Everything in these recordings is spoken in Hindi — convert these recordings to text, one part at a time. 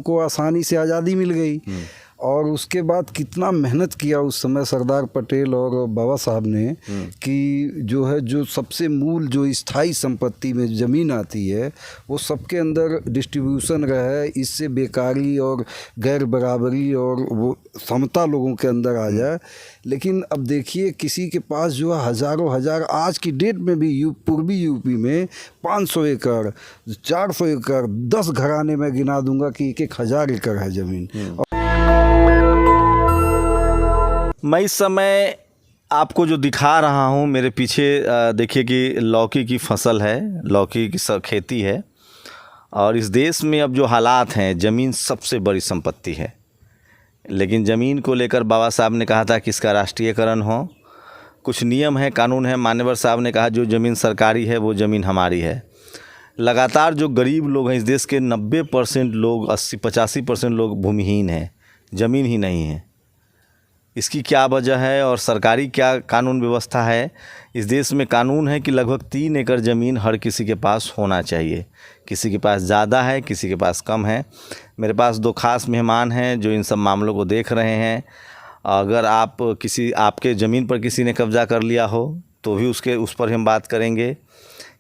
को आसानी से आज़ादी मिल गई। और उसके बाद कितना मेहनत किया उस समय सरदार पटेल और बाबा साहब ने कि जो है जो सबसे मूल जो स्थायी संपत्ति में ज़मीन आती है वो सबके अंदर डिस्ट्रीब्यूशन रहे, इससे बेकारी और गैर बराबरी और वो समता लोगों के अंदर आ जाए। लेकिन अब देखिए किसी के पास जो है हज़ारों हजार, आज की डेट में भी पूर्वी यूपी में 500 एकड़ 400 एकड़ 10 घराने में गिना दूंगा कि 1,000 एकड़ है ज़मीन। मैं इस समय आपको जो दिखा रहा हूँ मेरे पीछे देखिए कि लौकी की फसल है, लौकी की खेती है। और इस देश में अब जो हालात हैं, ज़मीन सबसे बड़ी संपत्ति है। लेकिन ज़मीन को लेकर बाबा साहब ने कहा था कि इसका राष्ट्रीयकरण हो। कुछ नियम है, कानून है। मान्यवर साहब ने कहा जो ज़मीन सरकारी है वो ज़मीन हमारी है। लगातार जो गरीब लोग हैं इस देश के 90% लोग, 80-85% लोग भूमिहीन हैं, ज़मीन ही नहीं है। इसकी क्या वजह है और सरकारी क्या कानून व्यवस्था है? इस देश में कानून है कि लगभग 3 एकड़ ज़मीन हर किसी के पास होना चाहिए। किसी के पास ज़्यादा है, किसी के पास कम है। मेरे पास 2 खास मेहमान हैं जो इन सब मामलों को देख रहे हैं। अगर आपके ज़मीन पर किसी ने कब्ज़ा कर लिया हो तो भी उस पर हम बात करेंगे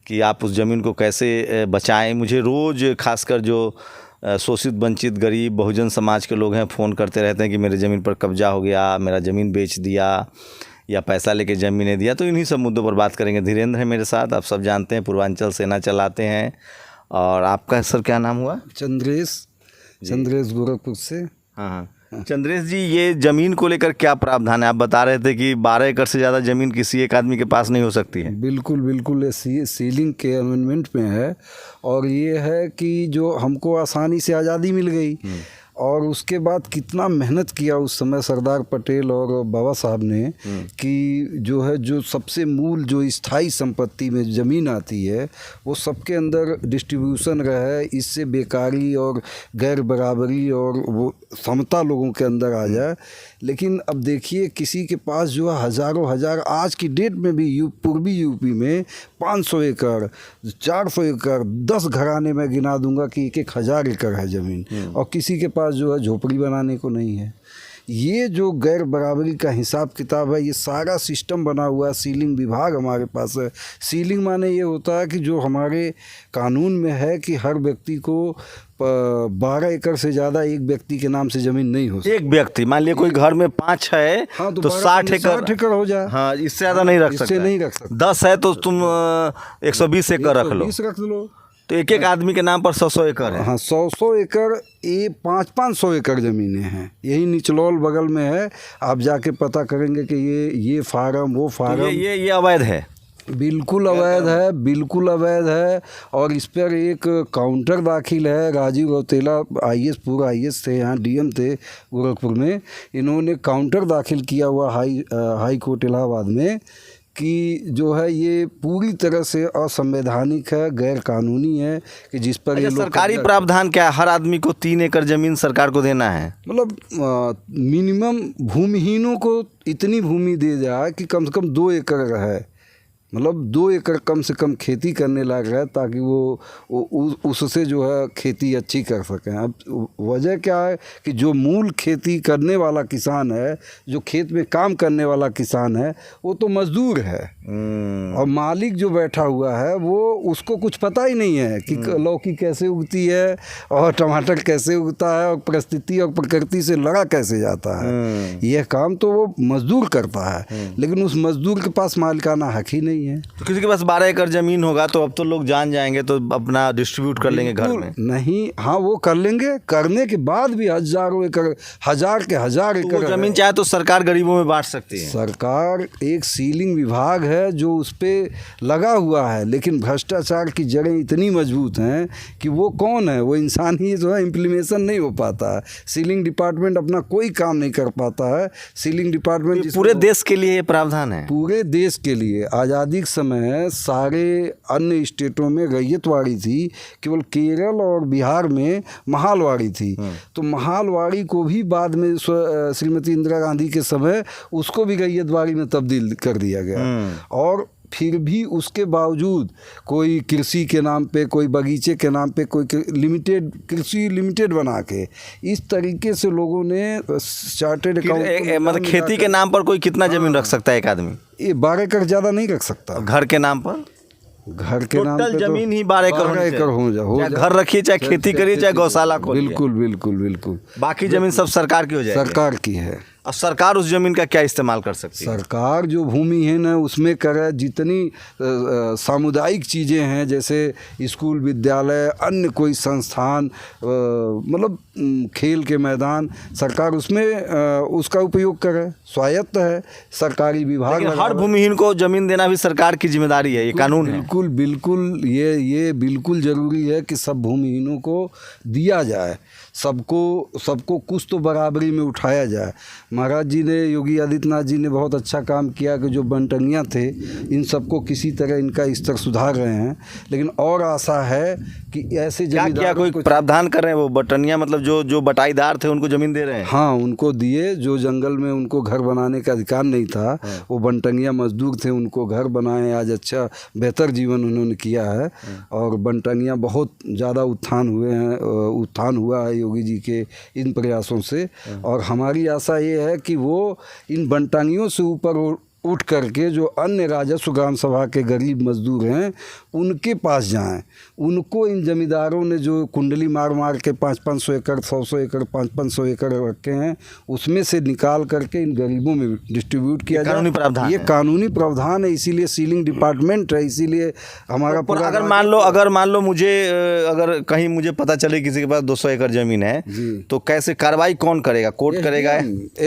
कि आप उस ज़मीन को कैसे बचाएं। मुझे रोज़ खासकर जो शोषित वंचित गरीब बहुजन समाज के लोग हैं फ़ोन करते रहते हैं कि मेरे ज़मीन पर कब्ज़ा हो गया, मेरा ज़मीन बेच दिया या पैसा लेके ज़मीनें दिया। तो इन्हीं सब मुद्दों पर बात करेंगे। धीरेन्द्र है मेरे साथ, आप सब जानते हैं, पूर्वांचल सेना चलाते हैं। और आपका सर क्या नाम हुआ? चंद्रेश गोरखपुर से। हाँ, चंद्रेश जी, ये ज़मीन को लेकर क्या प्रावधान है? आप बता रहे थे कि 12 एकड़ से ज़्यादा ज़मीन किसी एक आदमी के पास नहीं हो सकती है। बिल्कुल ये सीलिंग के अमेंडमेंट में है। और ये है कि जो हमको आसानी से आज़ादी मिल गई और उसके बाद कितना मेहनत किया उस समय सरदार पटेल और बाबा साहब ने कि जो है जो सबसे मूल जो स्थायी संपत्ति में ज़मीन आती है वो सबके अंदर डिस्ट्रीब्यूशन रहे, इससे बेकारी और गैर बराबरी और वो समता लोगों के अंदर आ जाए। लेकिन अब देखिए किसी के पास जो है हज़ारों हजार, आज की डेट में भी पूर्वी यूपी में 500 एकड़ 400 एकड़ 10 घराने में गिना दूंगा कि 1,000 एकड़ है ज़मीन। और किसी के पास जो है झोपड़ी बनाने को नहीं है। ये जो गैर बराबरी का हिसाब किताब है, ये सारा सिस्टम बना हुआ है। सीलिंग विभाग हमारे पास है। सीलिंग माने ये होता है कि जो हमारे कानून में है कि हर व्यक्ति को 12 एकड़ से ज़्यादा एक व्यक्ति के नाम से ज़मीन नहीं हो सकती। एक व्यक्ति, मान लिया कोई घर में 5 है, हाँ, तो 60 एकड़ हो जाए। हाँ, इससे ज़्यादा नहीं रख सकते। नहीं रख सकते। 10 है तो तुम 120 एकड़ रख लो। 120 रख लो। तो एक आदमी के नाम पर 100 एकड़ है। हाँ, 100 एकड़, ये 500 एकड़ ज़मीनें हैं। यही निचलौल बगल में है। आप जाके पता करेंगे कि ये फार्म वो फार्म, तो ये अवैध है। बिल्कुल अवैध है, बिल्कुल अवैध है। और इस पर एक काउंटर दाखिल है। राजीव रौतेला पूर्व IAS थे, यहाँ DM थे गोरखपुर में। इन्होंने काउंटर दाखिल किया हुआ हाई कोर्ट इलाहाबाद में कि जो है ये पूरी तरह से असंवैधानिक है, गैर कानूनी है कि जिस पर ये लोग। सरकारी प्रावधान क्या है? हर आदमी को 3 एकड़ ज़मीन सरकार को देना है। मतलब मिनिमम भूमिहीनों को इतनी भूमि दे जाए कि कम से कम 2 एकड़ है। मतलब 2 एकड़ कम से कम खेती करने लायक है, ताकि वो उससे जो है खेती अच्छी कर सकें। अब वजह क्या है कि जो मूल खेती करने वाला किसान है, जो खेत में काम करने वाला किसान है, वो तो मजदूर है। और मालिक जो बैठा हुआ है वो उसको कुछ पता ही नहीं है कि लौकी कैसे उगती है और टमाटर कैसे उगता है और परिस्थिति और प्रकृति से लड़ा कैसे जाता है। यह काम तो वो मजदूर करता है, लेकिन उस मजदूर के पास मालिकाना हक ही नहीं है। तो किसी के पास 12 एकड़ ज़मीन होगा तो अब तो लोग जान जाएंगे, तो अपना डिस्ट्रीब्यूट कर लेंगे घर में। नहीं, हाँ, वो कर लेंगे। करने के बाद भी हज़ारों एकड़, 1000 के 1000 एकड़ ज़मीन चाहे तो सरकार गरीबों में बांट सकती है। सरकार एक सीलिंग विभाग है जो उस पर लगा हुआ है, लेकिन भ्रष्टाचार की जड़ें इतनी मजबूत हैं कि वो कौन है, वो इंसान ही जो है इम्प्लीमेशन नहीं हो पाता है। सीलिंग डिपार्टमेंट अपना कोई काम नहीं कर पाता है। सीलिंग डिपार्टमेंट पूरे देश के लिए ये प्रावधान है। पूरे देश के लिए। आज़ादी के समय सारे अन्य स्टेटों में रैयतवाड़ी थी, केवल केरल और बिहार में महालवाड़ी थी। तो महालवाड़ी को भी बाद में श्रीमती इंदिरा गांधी के समय उसको भी रैयतवाड़ी में तब्दील कर दिया गया। और फिर भी उसके बावजूद कोई कृषि के नाम पे, कोई बगीचे के नाम पे, कोई लिमिटेड कृषि लिमिटेड बना के इस तरीके से लोगों ने चार्टेड अकाउंट मतलब खेती के नाम पर कोई कितना जमीन रख सकता है एक आदमी? ये 12 एकड़ ज़्यादा नहीं रख सकता। घर के नाम पर? घर के नाम पे जमीन ही 12 एकड़ हो जाए। घर रखिए, चाहे खेती करिए, चाहे गौशाला खोलिए। बिल्कुल बिल्कुल बिल्कुल। बाकी जमीन सब सरकार की हो जाएगी। सरकार की है। अब सरकार उस जमीन का क्या इस्तेमाल कर सकती है? सरकार जो भूमि है ना उसमें करे, जितनी सामुदायिक चीज़ें हैं जैसे स्कूल, विद्यालय, अन्य कोई संस्थान, मतलब खेल के मैदान, सरकार उसमें उसका उपयोग करे। स्वायत्त है, सरकारी विभाग। हर भूमिहीन को जमीन देना भी सरकार की जिम्मेदारी है, ये कानून है। बिल्कुल बिल्कुल, ये बिल्कुल ज़रूरी है कि सब भूमिहीनों को दिया जाए, सबको कुछ तो बराबरी में उठाया जाए। महाराज जी ने, योगी आदित्यनाथ जी ने बहुत अच्छा काम किया कि जो बनटंगियाँ थे इन सबको किसी तरह इनका स्तर सुधार रहे हैं, लेकिन और आशा है कि ऐसे क्या कोई प्रावधान कर रहे हैं? वो बटनिया मतलब जो बटाईदार थे उनको ज़मीन दे रहे हैं? हाँ, उनको दिए। जो जंगल में उनको घर बनाने का अधिकार नहीं था, वो बनटंगिया मजदूर थे, उनको घर बनाए, आज अच्छा बेहतर जीवन उन्होंने किया है। और बनटंगिया बहुत ज़्यादा उत्थान हुआ है योगी जी के इन प्रयासों से। और हमारी आशा ये है कि वो इन बनटांगियों से ऊपर उठ करके जो अन्य राजस्व ग्राम सभा के गरीब मजदूर हैं उनके पास जाएं। उनको इन जमींदारों ने जो कुंडली मार मार के 500-500 एकड़, 100-100 एकड़, 500-500 एकड़ रखे हैं, उसमें से निकाल करके इन गरीबों में डिस्ट्रीब्यूट किया जाए। कानूनी प्रावधान, ये कानूनी प्रावधान है, इसीलिए सीलिंग डिपार्टमेंट है, इसीलिए हमारा पूरा। अगर मान लो मुझे, अगर कहीं मुझे पता चले किसी के पास 200 एकड़ जमीन है, तो कैसे कार्रवाई कौन करेगा? कोर्ट करेगा?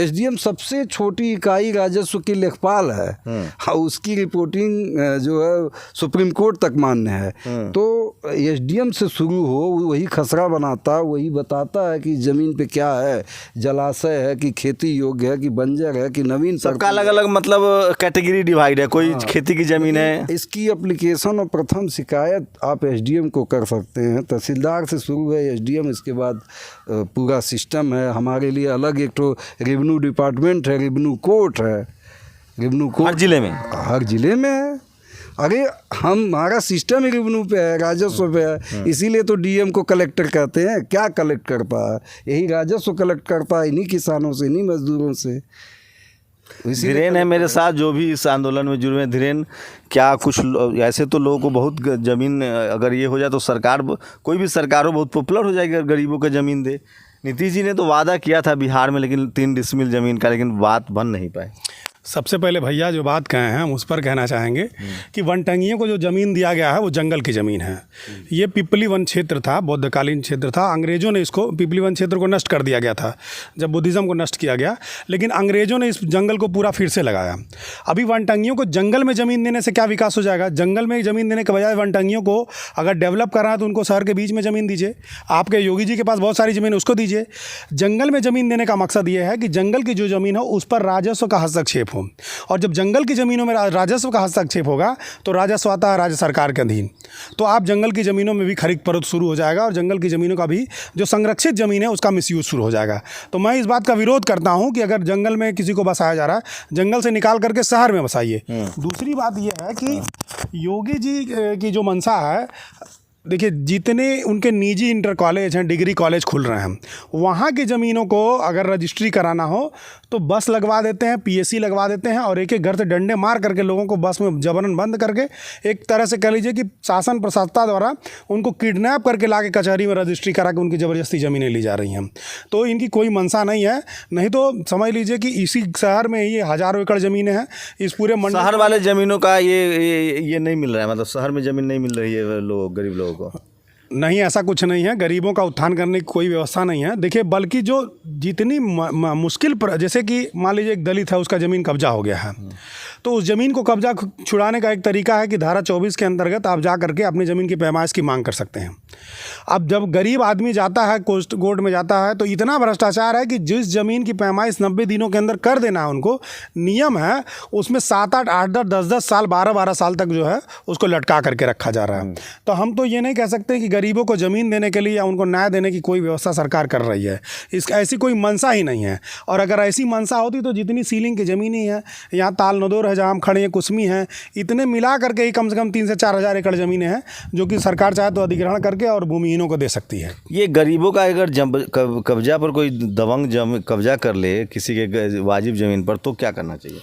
SDM सबसे छोटी इकाई राजस्व की लेखपाल है। हाँ, उसकी रिपोर्टिंग जो है सुप्रीम कोर्ट तक मान्य है। तो SDM से शुरू हो, वही खसरा बनाता, वही बताता है कि ज़मीन पे क्या है, जलाशय है कि खेती योग्य है कि बंजर है कि नवीन। सबका अलग अलग मतलब कैटेगरी डिवाइड है। कोई खेती की ज़मीन है, इसकी एप्लीकेशन और प्रथम शिकायत आप SDM को कर सकते हैं। तहसीलदार से शुरू है SDM, इसके बाद पूरा सिस्टम है। हमारे लिए अलग एक तो रेवेन्यू डिपार्टमेंट है, रेवेन्यू कोर्ट है। रेवेन्यू कोर्ट हर जिले में है। अरे हमारा सिस्टम ही रेवेन्यू पे है, राजस्व पे है, इसीलिए तो DM को कलेक्टर कहते हैं। क्या कलेक्ट करता है? यही राजस्व कलेक्ट करता है, इन्हीं किसानों से, इन्हीं मजदूरों से। धीरेन है मेरे साथ जो भी इस आंदोलन में जुड़े हैं। धीरेन, क्या कुछ ऐसे तो लोगों को बहुत ज़मीन, अगर ये हो जाए तो सरकार, कोई भी सरकार हो, बहुत पॉपुलर हो जाएगी अगर गरीबों को ज़मीन दे। नीतीश जी ने तो वादा किया था बिहार में, लेकिन 3 डिसमिल ज़मीन का, लेकिन बात बन नहीं पाई। सबसे पहले भैया जो बात कहे हैं हम उस पर कहना चाहेंगे कि वनटंगियों को जो ज़मीन दिया गया है वो जंगल की ज़मीन है। ये पिपली वन क्षेत्र था, बौद्धकालीन क्षेत्र था। अंग्रेज़ों ने इसको, पिपली वन क्षेत्र को नष्ट कर दिया गया था जब बुद्धिज़्म को नष्ट किया गया, लेकिन अंग्रेज़ों ने इस जंगल को पूरा फिर से लगाया। अभी वनटंगियों को जंगल में ज़मीन देने से क्या विकास हो जाएगा? जंगल में ज़मीन देने के बजाय वनटंगियों को अगर डेवलप करना है तो उनको शहर के बीच में ज़मीन दीजिए। आपके योगी जी के पास बहुत सारी ज़मीन, उसको दीजिए। जंगल में ज़मीन देने का मकसद ये है कि जंगल की जो ज़मीन हो उस पर राजस्व का हस्तक्षेप हो, और जब जंगल की ज़मीनों में राजस्व का हस्तक्षेप होगा तो राजस्व आता है राज्य सरकार के अधीन। तो आप जंगल की ज़मीनों में भी खरीद फरोख्त शुरू हो जाएगा, और जंगल की ज़मीनों का भी जो संरक्षित ज़मीन है उसका मिसयूज़ शुरू हो जाएगा। तो मैं इस बात का विरोध करता हूं कि अगर जंगल में किसी को बसाया जा रहा है, जंगल से निकाल करके शहर में बसाइए। दूसरी बात यह है कि योगी जी की जो मंशा है, देखिए जितने उनके निजी इंटर कॉलेज हैं, डिग्री कॉलेज खुल रहे हैं, वहाँ की ज़मीनों को अगर रजिस्ट्री कराना हो तो बस लगवा देते हैं, PSC लगवा देते हैं, और एक एक घर से डंडे मार करके लोगों को बस में जबरन बंद करके, एक तरह से कह लीजिए कि शासन प्रशासता द्वारा उनको किडनैप करके ला के कचहरी में रजिस्ट्री करा के उनकी ज़बरदस्ती ज़मीनें ली जा रही हैं। तो इनकी कोई मंशा नहीं है। नहीं तो समझ लीजिए कि इसी शहर में ये हज़ारों एकड़ ज़मीनें हैं। इस पूरे शहर वाले ज़मीनों का ये नहीं मिल रहा है, मतलब शहर में ज़मीन नहीं मिल रही है लोग, गरीब लोगों को। नहीं, ऐसा कुछ नहीं है। गरीबों का उत्थान करने की कोई व्यवस्था नहीं है। देखिए, बल्कि जो जितनी मुश्किल, जैसे कि मान लीजिए एक दलित है, उसका ज़मीन कब्जा हो गया है, तो उस ज़मीन को कब्जा छुड़ाने का एक तरीका है कि धारा 24 के अंतर्गत आप जा करके अपनी ज़मीन की पैमाइश की मांग कर सकते हैं। अब जब गरीब आदमी जाता है, कोर्ट में जाता है, तो इतना भ्रष्टाचार है कि जिस ज़मीन की पैमाइश 90 दिनों के अंदर कर देना है उनको, नियम है, उसमें 7-8, 8-10, 10-10 साल, 12-12 साल तक जो है उसको लटका करके रखा जा रहा है। तो हम तो ये नहीं कह सकते कि गरीबों को ज़मीन देने के लिए या उनको न्याय देने की कोई व्यवस्था सरकार कर रही है। ऐसी कोई मंशा ही नहीं है। और अगर ऐसी मंशा होती तो जितनी सीलिंग की ज़मीन ही है, यहाँ ताल नदौर है, है जहाँ हम खड़े हैं, कुसमी है, इतने मिला करके ही कम से कम 3 से 4 हज़ार एकड़ ज़मीनें हैं जो कि सरकार चाहे तो अधिग्रहण करके और भूमिहीनों को दे सकती है। ये गरीबों का अगर कब्जा पर कोई दबंग कब्जा कर ले किसी के वाजिब ज़मीन पर, तो क्या करना चाहिए?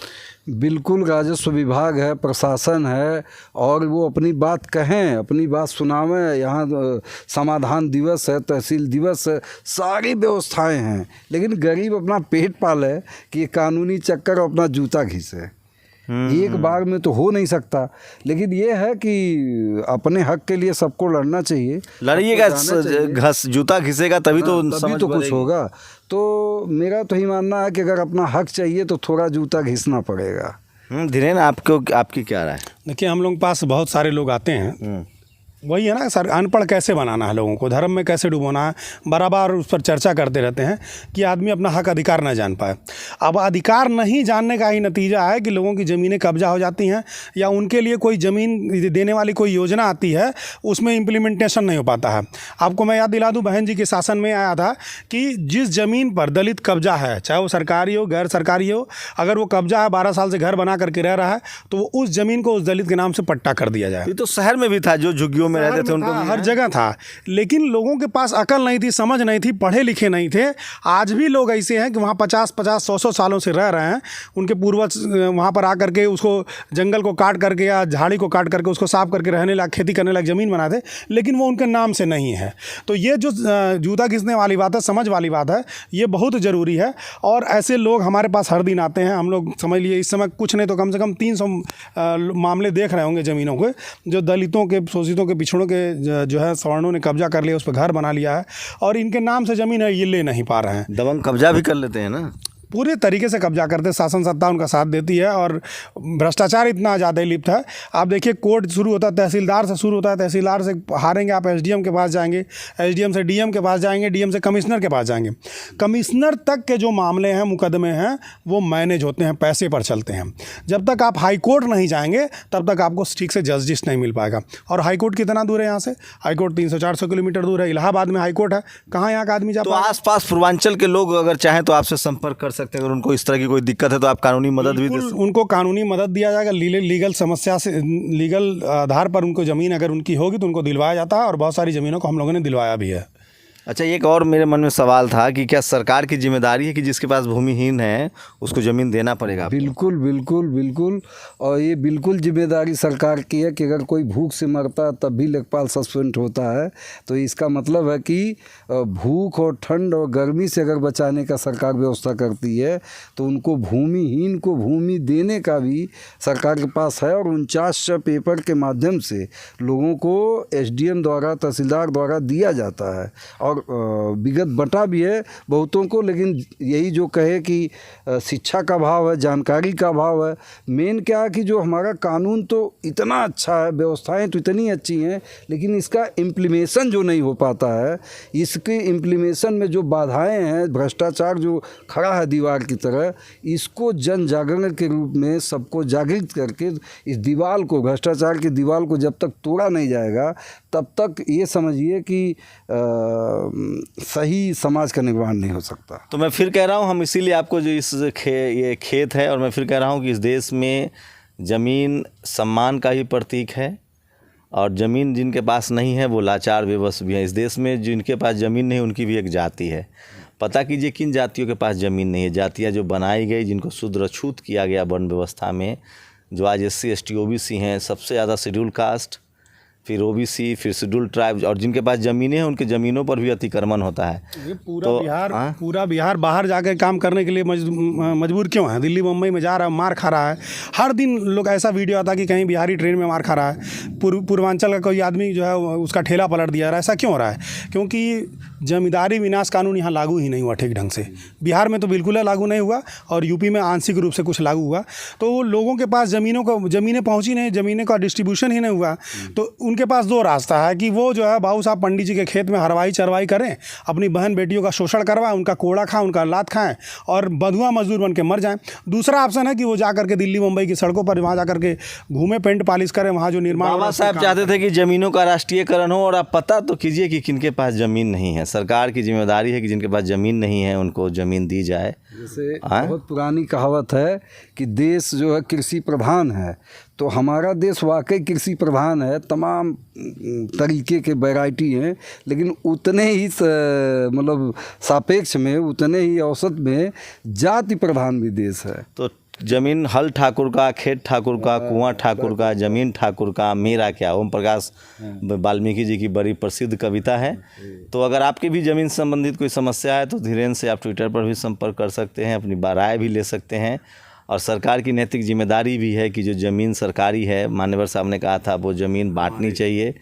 बिल्कुल, राजस्व विभाग है, प्रशासन है, और वो अपनी बात कहें, अपनी बात सुनावें। यहाँ समाधान दिवस है, तहसील दिवस है, सारी व्यवस्थाएं हैं, लेकिन गरीब अपना पेट पाले कि कानूनी चक्कर अपना जूता घिसे। एक बार में तो हो नहीं सकता, लेकिन ये है कि अपने हक के लिए सबको लड़ना चाहिए। लड़िएगा, जूता घिसेगा तभी तो तभी तो कुछ होगा। तो मेरा तो ही मानना है कि अगर अपना हक चाहिए तो थोड़ा जूता घिसना पड़ेगा। धीरेन, आपकी क्या राय? देखिए, हम लोग के पास बहुत सारे लोग आते हैं, वही है ना सर, अनपढ़ कैसे बनाना है लोगों को, धर्म में कैसे डुबोना है, बराबर उस पर चर्चा करते रहते हैं कि आदमी अपना हक अधिकार ना जान पाए। अब अधिकार नहीं जानने का ही नतीजा है कि लोगों की ज़मीनें कब्जा हो जाती हैं, या उनके लिए कोई ज़मीन देने वाली कोई योजना आती है, उसमें इम्प्लीमेंटेशन नहीं हो पाता है। आपको मैं याद दिला दूँ, बहन जी के शासन में आया था कि जिस ज़मीन पर दलित कब्जा है, चाहे वो सरकारी हो गैर सरकारी हो, अगर वो कब्जा है, 12 साल से घर बना करके रह रहा है, तो वो उस ज़मीन को उस दलित के नाम से पट्टा कर दिया जाए। ये तो शहर में भी था, जो झुग्गियों में रहते थे उनको हर जगह था, लेकिन लोगों के पास अकल नहीं थी, समझ नहीं थी, पढ़े लिखे नहीं थे। आज भी लोग ऐसे हैं कि वहाँ 50-50, 100-100 सालों से रह रहे हैं। उनके पूर्वज वहाँ पर आकर के उसको जंगल को काट करके या झाड़ी को काट करके उसको साफ करके रहने लायक, खेती करने लायक ज़मीन बना दे, लेकिन वो उनके नाम से नहीं है। तो ये जो जूता घिसने वाली बात है, समझ वाली बात है, ये बहुत ज़रूरी है। और ऐसे लोग हमारे पास हर दिन आते हैं। हम लोग समझ लिए इस समय कुछ नहीं तो कम से कम 300 मामले देख रहे होंगे ज़मीनों के, जो दलितों के, शोषितों के, पिछड़ों के जो है सवर्णों ने कब्जा कर लिया, उस पर घर बना लिया है, और इनके नाम से ज़मीन है, ये ले नहीं पा रहे हैं। दबंग कब्जा भी कर लेते हैं ना, पूरे तरीके से कब्जा करते, शासन सत्ता उनका साथ देती है, और भ्रष्टाचार इतना ज़्यादा लिप्त है। आप देखिए, कोर्ट शुरू होता है तहसीलदार से, शुरू होता है तहसीलदार से हारेंगे आप एसडीएम के पास जाएंगे, एसडीएम से डीएम के पास जाएंगे, डीएम से कमिश्नर के पास जाएंगे। कमिश्नर तक के जो मामले हैं, मुकदमे हैं, वो मैनेज होते हैं, पैसे पर चलते हैं। जब तक आप हाई कोर्ट नहीं जाएंगे तब तक आपको ठीक से जस्टिस नहीं मिल पाएगा। और हाई कोर्ट कितना दूर है यहाँ से? हाई कोर्ट 300-400 किलोमीटर दूर है। इलाहाबाद में हाई कोर्ट है, कहाँ यहाँ का आदमी जा? तो आसपास पूर्वांचल के लोग अगर चाहें तो आपसे संपर्क कर सकते हैं, अगर उनको इस तरह की कोई दिक्कत है तो आप कानूनी मदद भी दे सकते हैं। उनको कानूनी मदद दिया जाएगा, लीगल समस्या से, लीगल आधार पर उनको ज़मीन अगर उनकी होगी तो उनको दिलवाया जाता है, और बहुत सारी ज़मीनों को हम लोगों ने दिलवाया भी है। अच्छा, एक और मेरे मन में सवाल था कि क्या सरकार की जिम्मेदारी है कि जिसके पास भूमिहीन है उसको ज़मीन देना पड़ेगा? बिल्कुल बिल्कुल बिल्कुल, और ये बिल्कुल जिम्मेदारी सरकार की है कि अगर कोई भूख से मरता है तब भी लेखपाल सस्पेंड होता है। तो इसका मतलब है कि भूख और ठंड और गर्मी से अगर बचाने का सरकार व्यवस्था करती है तो उनको भूमिहीन को भूमि देने का भी सरकार के पास है। और 49 पेपर के माध्यम से लोगों को एसडीएम द्वारा, तहसीलदार द्वारा दिया जाता है, और विगत बटा भी है बहुतों को। लेकिन यही जो कहे कि शिक्षा का अभाव है, जानकारी का अभाव है। मेन क्या है कि जो हमारा कानून तो इतना अच्छा है, व्यवस्थाएं तो इतनी अच्छी हैं, लेकिन इसका इम्प्लीमेशन जो नहीं हो पाता है, इसके इम्प्लीमेशन में जो बाधाएं हैं, भ्रष्टाचार जो खड़ा है दीवार की तरह, इसको जन जागरण के रूप में सबको जागृत करके इस दीवार को, भ्रष्टाचार की दीवार को जब तक तोड़ा नहीं जाएगा तब तक ये समझिए कि सही समाज का निर्माण नहीं हो सकता। तो मैं फिर कह रहा हूँ, हम इसीलिए आपको जो ये खेत है, और मैं फिर कह रहा हूँ कि इस देश में ज़मीन सम्मान का ही प्रतीक है, और ज़मीन जिनके पास नहीं है वो लाचार बेबस भी है। इस देश में जिनके पास ज़मीन नहीं, उनकी भी एक जाति है। पता कीजिए किन जातियों के पास ज़मीन नहीं है। जातियाँ जो बनाई गई, जिनको शुद्र अछूत किया गया वन व्यवस्था में, जो आज SC ST OBC हैं, सबसे ज़्यादा शेड्यूल कास्ट, फिर OBC, फिर शेड्यूल ट्राइब, और जिनके पास ज़मीनें हैं उनके ज़मीनों पर भी अतिक्रमण होता है। ये पूरा बिहार बाहर जाकर काम करने के लिए मजबूर क्यों है? दिल्ली मुंबई में जा रहा है, मार खा रहा है। हर दिन लोग ऐसा वीडियो आता है कि कहीं बिहारी ट्रेन में मार खा रहा है, पूर्वांचल का कोई आदमी जो है उसका ठेला पलट दिया रहा है। ऐसा क्यों हो रहा है? क्योंकि जमींदारी विनाश कानून यहाँ लागू ही नहीं हुआ ठीक ढंग से। बिहार में तो बिल्कुल लागू नहीं हुआ, और यूपी में आंशिक रूप से कुछ लागू हुआ। तो लोगों के पास ज़मीनें पहुँची नहीं, ज़मीनें का डिस्ट्रीब्यूशन ही नहीं हुआ। तो उनके पास दो रास्ता है कि वो जो है बाबू साहब पंडित जी के खेत में हरवाई चरवाई करें, अपनी बहन बेटियों का शोषण करवाएं, उनका कोड़ा खाएं, उनका लात खाएं, और बंधुआ मजदूर बन के मर जाएं। दूसरा ऑप्शन है कि वो जा करके दिल्ली मुंबई की सड़कों पर वहाँ जा करके घूमे, पेंट पॉलिश करें, वहाँ जो निर्माण। बाबा साहब चाहते थे कि ज़मीनों का राष्ट्रीयकरण हो, और आप पता तो कीजिए कि किनके पास ज़मीन नहीं है। सरकार की जिम्मेदारी है कि जिनके पास ज़मीन नहीं है उनको ज़मीन दी जाए। जैसे हाँ? बहुत पुरानी कहावत है कि देश जो है कृषि प्रधान है, तो हमारा देश वाकई कृषि प्रधान है, तमाम तरीके के वैरायटी हैं, लेकिन उतने ही मतलब सापेक्ष में, उतने ही औसत में जाति प्रधान भी देश है। तो जमीन हल ठाकुर का, खेत ठाकुर का, कुआं ठाकुर का, जमीन ठाकुर का, मेरा क्या, ओम प्रकाश वाल्मीकि जी की बड़ी प्रसिद्ध कविता है। तो अगर आपकी भी ज़मीन से संबंधित कोई समस्या है तो धीरेन्द्र से आप ट्विटर पर भी संपर्क कर सकते हैं, अपनी राय भी ले सकते हैं। और सरकार की नैतिक जिम्मेदारी भी है कि जो ज़मीन सरकारी है, मान्यवर साहब ने कहा था, वो ज़मीन बांटनी चाहिए।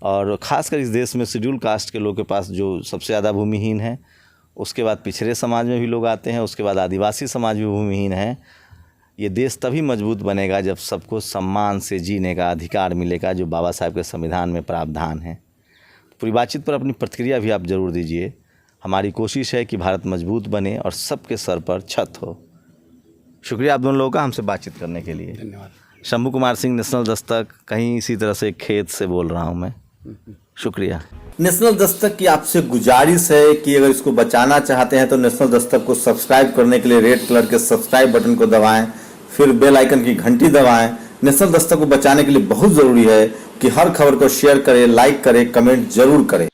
और ख़ासकर इस देश में शेड्यूल कास्ट के लोगों के पास जो सबसे ज़्यादा भूमिहीन है, उसके बाद पिछड़े समाज में भी लोग आते हैं, उसके बाद आदिवासी समाज भी भूमिहीन है। ये देश तभी मजबूत बनेगा जब सबको सम्मान से जीने का अधिकार मिलेगा, जो बाबा साहब के संविधान में प्रावधान है। पूरी बातचीत पर अपनी प्रतिक्रिया भी आप ज़रूर दीजिए। हमारी कोशिश है कि भारत मजबूत बने और सबके सर पर छत हो। शुक्रिया आप दोनों लोगों का हमसे बातचीत करने के लिए। धन्यवाद। शंभू कुमार सिंह, नेशनल दस्तक, कहीं इसी तरह से खेत से बोल रहा हूँ मैं। शुक्रिया। नेशनल दस्तक की आपसे गुजारिश है कि अगर इसको बचाना चाहते हैं तो नेशनल दस्तक को सब्सक्राइब करने के लिए रेड कलर के सब्सक्राइब बटन को दबाएं, फिर बेल आइकन की घंटी दबाएं। नेशनल दस्तक को बचाने के लिए बहुत ज़रूरी है कि हर खबर को शेयर करें, लाइक करें, कमेंट जरूर करें।